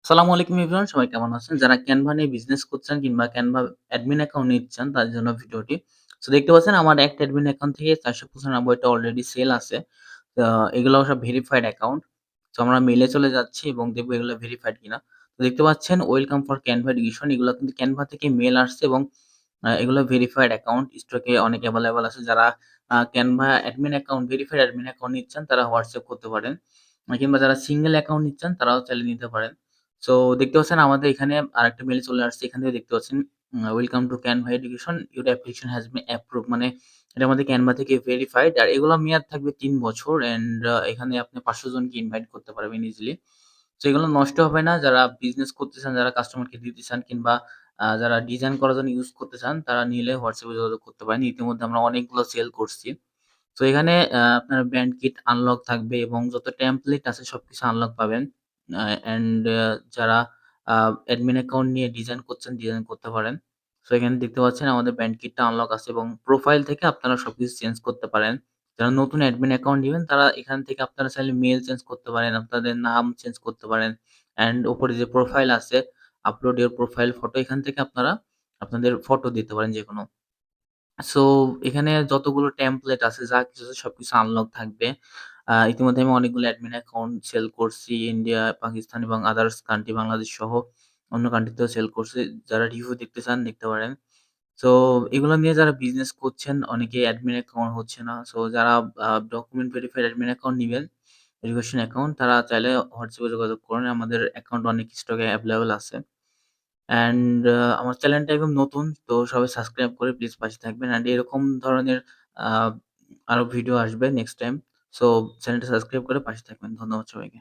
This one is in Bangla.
আসসালামু আলাইকুম এভরিওয়ান, সবাই কেমন আছেন? যারা Canva নিয়ে বিজনেস করছেন কিংবা Canva অ্যাডমিন অ্যাকাউন্ট নিচ্ছেন তাদের জন্য ভিডিওটি। সো দেখতে পাচ্ছেন আমার একটা অ্যাডমিন অ্যাকাউন্ট থেকে ৪৯৫ টা অলরেডি সেল আছে। এগুলো সব ভেরিফাইড অ্যাকাউন্ট। সো আমরা মেইলে চলে যাচ্ছি এবং দেখব এগুলো ভেরিফাইড কিনা। তো দেখতে পাচ্ছেন ওয়েলকাম ফর Canva এডুকেশন, এগুলো কিন্তু Canva থেকে মেইল আসছে এবং এগুলো ভেরিফাইড অ্যাকাউন্ট স্টকে অনেক এভেইলেবল আছে। যারা Canva admin account verified admin account নিচ্ছেন তারা WhatsApp করতে পারেন। কিংবা যারা সিঙ্গেল অ্যাকাউন্ট নিচ্ছেন তারাও চাইলে নিতে পারেন। সো দেখতে পাচ্ছেন আমাদের এখানে আরেকটা মেইল চলে আসছে। এখান থেকে দেখতে পাচ্ছেন welcome to Canva education, your application has been approved, মানে এটা আমাদের Canva থেকে ভেরিফাইড। আর এগুলোর মেয়াদ থাকবে ৩ বছর অ্যান্ড এখানে আপনি ৫০০ জনকে ইনভাইট করতে পারবেন ইজিলি। সো এগুলো নষ্ট হবে না। যারা বিজনেস করতে চান, যারা কাস্টমারকে দিতে চান কিংবা যারা ডিজাইন করার জন্য ইউজ করতে চান তারা নিলে WhatsApp এ যোগাযোগ করতে পারেন। ইতিমধ্যে আমরা অনেকগুলো সেল করছি। তো এখানে আপনার ব্যান্ড কিট আনলক থাকবে এবং যত টেমপ্লেট আছে সবকিছু আনলক পাবেন। অ্যান্ড যারা আ অ্যাডমিন অ্যাকাউন্ট নিয়ে ডিজাইন করছেন, ডিজাইন করতে পারেন। সো এখানে দেখতে পাচ্ছেন আমাদের ব্যান্ড কিটটা আনলক আছে এবং প্রোফাইল থেকে আপনারা সবকিছু চেঞ্জ করতে পারেন। যারা নতুন অ্যাডমিন অ্যাকাউন্ট নিবেন তারা এখান থেকে আপনারা চাইলে মেইল চেঞ্জ করতে পারেন, আপনাদের নাম চেঞ্জ করতে পারেন। অ্যান্ড উপরে যে প্রোফাইল আছে, আপলোড ইওর প্রোফাইল ফটো, এখান থেকে আপনারা আপনাদের ফটো দিতে পারেন যেকোনো। সো এখানে যতগুলো টেমপ্লেট আছে, যা কিছু আছে সবকিছু আনলক থাকবে। ইতিমধ্যে আমি অনেকগুলো অ্যাডমিন অ্যাকাউন্ট সেল করছি। ইন্ডিয়া, পাকিস্তান এবং আদার্স কান্ট্রি, বাংলাদেশ সহ অন্য কান্ট্রিতেও সেল করছি। যারা রিভিউ দেখতে চান দেখতে পারেন। সো এগুলো নিয়ে যারা বিজনেস করছেন, অনেকে অ্যাডমিন অ্যাকাউন্ট হচ্ছে না। সো যারা ডকুমেন্ট ভেরিফাইড অ্যাডমিন অ্যাকাউন্ট নিবেন, এডুকেশন অ্যাকাউন্ট, তারা চাইলে হোয়াটসঅ্যাপে যোগাযোগ করুন। আমাদের অ্যাকাউন্ট অনেক স্টকে এভেইলেবল আছে। অ্যান্ড আমার চ্যানেলটা একদম নতুন। তো সবাই সাবস্ক্রাইব করে প্লিজ পাশে থাকবেন। অ্যান্ড এরকম ধরনের আ আরো ভিডিও আসবে নেক্সট টাইম। সো চ্যানেলটা সাবস্ক্রাইব করে পাশে থাকবেন। ধন্যবাদ সবাইকে।